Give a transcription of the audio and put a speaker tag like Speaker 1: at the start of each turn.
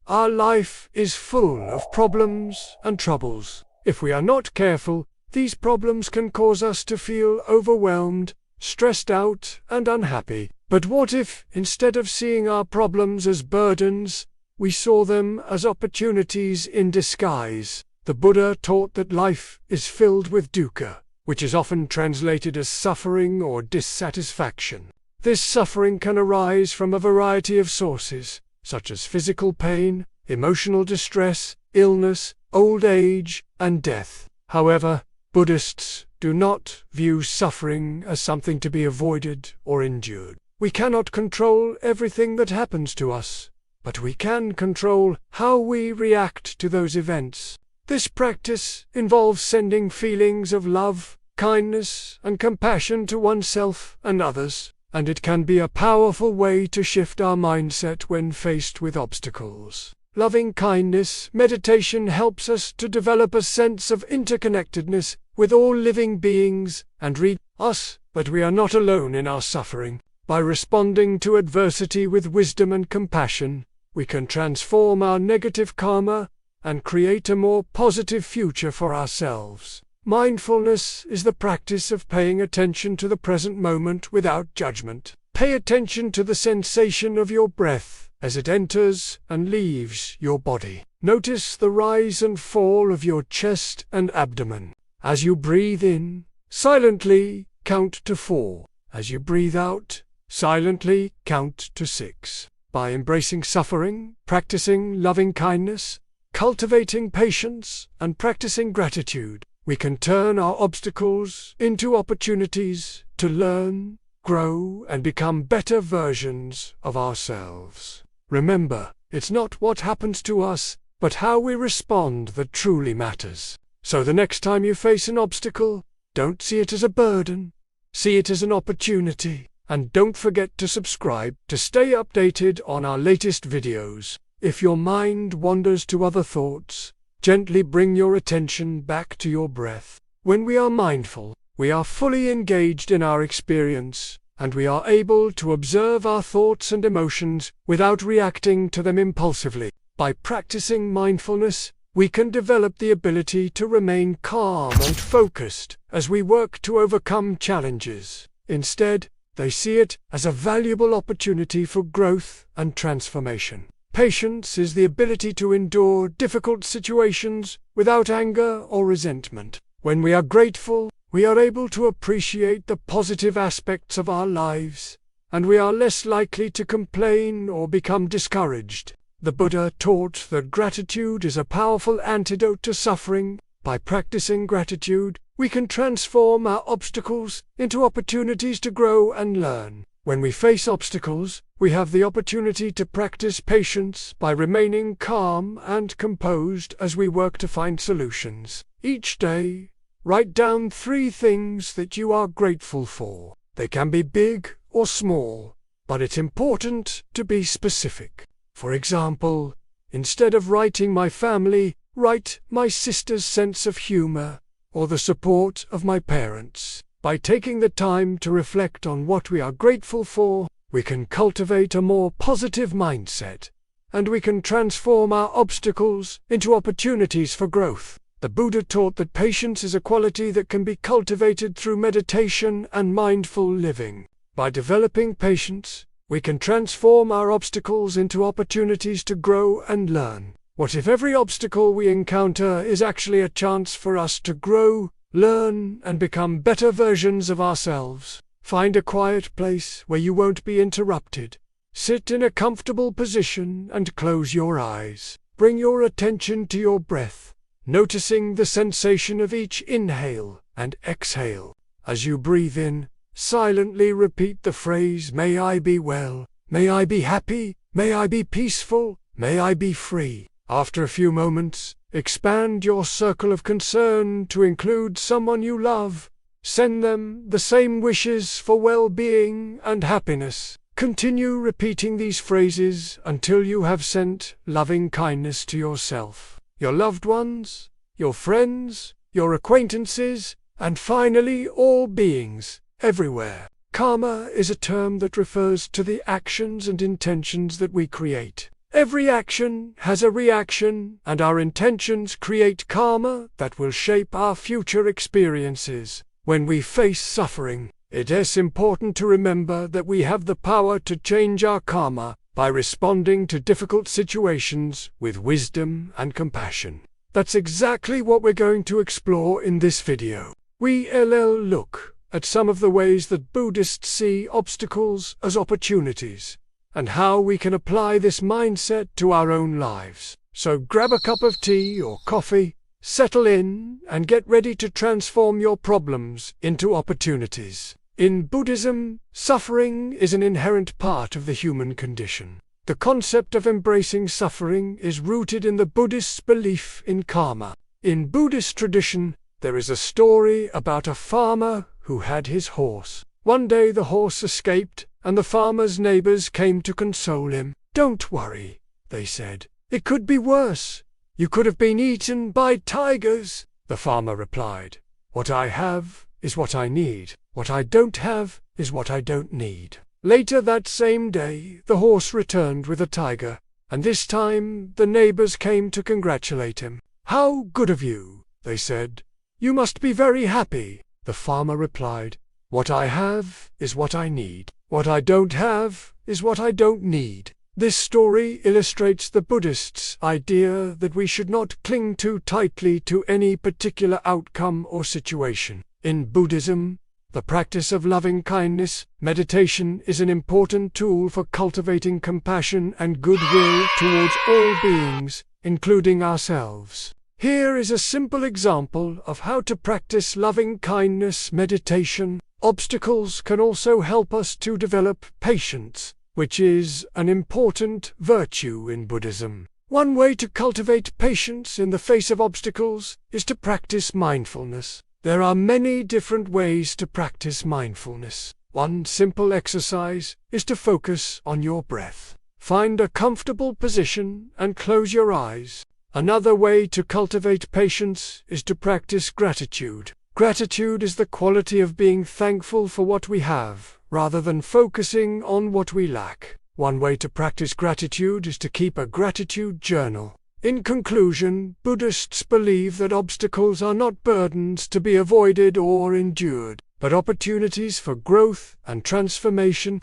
Speaker 1: Our life is full of problems and troubles. If we are not careful, these problems can cause us to feel overwhelmed, stressed out, and unhappy. But what if, instead of seeing our problems as burdens, we saw them as opportunities in disguise? The Buddha taught that life is filled with dukkha, which is often translated as suffering or dissatisfaction. This suffering can arise from a variety of sources, such as physical pain, emotional distress, illness, old age, and death. However, Buddhists do not view suffering as something to be avoided or endured. We cannot control everything that happens to us, but we can control how we react to those events. This practice involves sending feelings of love, kindness, and compassion to oneself and others, and it can be a powerful way to shift our mindset when faced with obstacles. Loving kindness meditation helps us to develop a sense of interconnectedness with all living beings and us, but we are not alone in our suffering. By responding to adversity with wisdom and compassion, we can transform our negative karma and create a more positive future for ourselves. Mindfulness is the practice of paying attention to the present moment without judgment. Pay attention to the sensation of your breath as it enters and leaves your body. Notice the rise and fall of your chest and abdomen. As you breathe in, silently count to 4. As you breathe out, silently count to 6. By embracing suffering, practicing loving kindness, cultivating patience, and practicing gratitude, we can turn our obstacles into opportunities to learn, grow, and become better versions of ourselves. Remember, it's not what happens to us, but how we respond that truly matters. So the next time you face an obstacle, don't see it as a burden. See it as an opportunity. And don't forget to subscribe to stay updated on our latest videos. If your mind wanders to other thoughts, gently bring your attention back to your breath. When we are mindful, we are fully engaged in our experience, and we are able to observe our thoughts and emotions without reacting to them impulsively. By practicing mindfulness, we can develop the ability to remain calm and focused as we work to overcome challenges. Instead, they see it as a valuable opportunity for growth and transformation. Patience is the ability to endure difficult situations without anger or resentment. When we are grateful, we are able to appreciate the positive aspects of our lives, and we are less likely to complain or become discouraged. The Buddha taught that gratitude is a powerful antidote to suffering. By practicing gratitude, we can transform our obstacles into opportunities to grow and learn. When we face obstacles, we have the opportunity to practice patience by remaining calm and composed as we work to find solutions. Each day, write down 3 things that you are grateful for. They can be big or small, but it's important to be specific. For example, instead of writing my family, write my sister's sense of humor or the support of my parents. By taking the time to reflect on what we are grateful for, we can cultivate a more positive mindset, and we can transform our obstacles into opportunities for growth. The Buddha taught that patience is a quality that can be cultivated through meditation and mindful living. By developing patience, we can transform our obstacles into opportunities to grow and learn. What if every obstacle we encounter is actually a chance for us to grow, learn, and become better versions of ourselves? Find a quiet place where you won't be interrupted. Sit in a comfortable position and close your eyes. Bring your attention to your breath, noticing the sensation of each inhale and exhale. As you breathe in, silently repeat the phrase, "May I be well, may I be happy, may I be peaceful, may I be free." After a few moments, expand your circle of concern to include someone you love. Send them the same wishes for well-being and happiness. Continue repeating these phrases until you have sent loving kindness to yourself, your loved ones, your friends, your acquaintances, and finally all beings, everywhere. Karma is a term that refers to the actions and intentions that we create. Every action has a reaction, and our intentions create karma that will shape our future experiences. When we face suffering, it is important to remember that we have the power to change our karma by responding to difficult situations with wisdom and compassion. That's exactly what we're going to explore in this video. We'll look at some of the ways that Buddhists see obstacles as opportunities, and how we can apply this mindset to our own lives. So grab a cup of tea or coffee, settle in, and get ready to transform your problems into opportunities. In Buddhism, suffering is an inherent part of the human condition. The concept of embracing suffering is rooted in the Buddhist belief in karma. In Buddhist tradition, there is a story about a farmer who had his horse. One day the horse escaped, and the farmer's neighbors came to console him. "Don't worry," they said. "It could be worse. You could have been eaten by tigers." The farmer replied, "What I have is what I need. What I don't have is what I don't need." Later that same day, the horse returned with a tiger, and this time the neighbors came to congratulate him. "How good of you," they said. "You must be very happy." The farmer replied, "What I have is what I need. What I don't have is what I don't need." This story illustrates the Buddhists' idea that we should not cling too tightly to any particular outcome or situation. In Buddhism, the practice of loving-kindness meditation is an important tool for cultivating compassion and goodwill towards all beings, including ourselves. Here is a simple example of how to practice loving-kindness meditation. Obstacles can also help us to develop patience, which is an important virtue in Buddhism. One way to cultivate patience in the face of obstacles is to practice mindfulness. There are many different ways to practice mindfulness. One simple exercise is to focus on your breath. Find a comfortable position and close your eyes. Another way to cultivate patience is to practice gratitude. Gratitude is the quality of being thankful for what we have, rather than focusing on what we lack. One way to practice gratitude is to keep a gratitude journal. In conclusion, Buddhists believe that obstacles are not burdens to be avoided or endured, but opportunities for growth and transformation.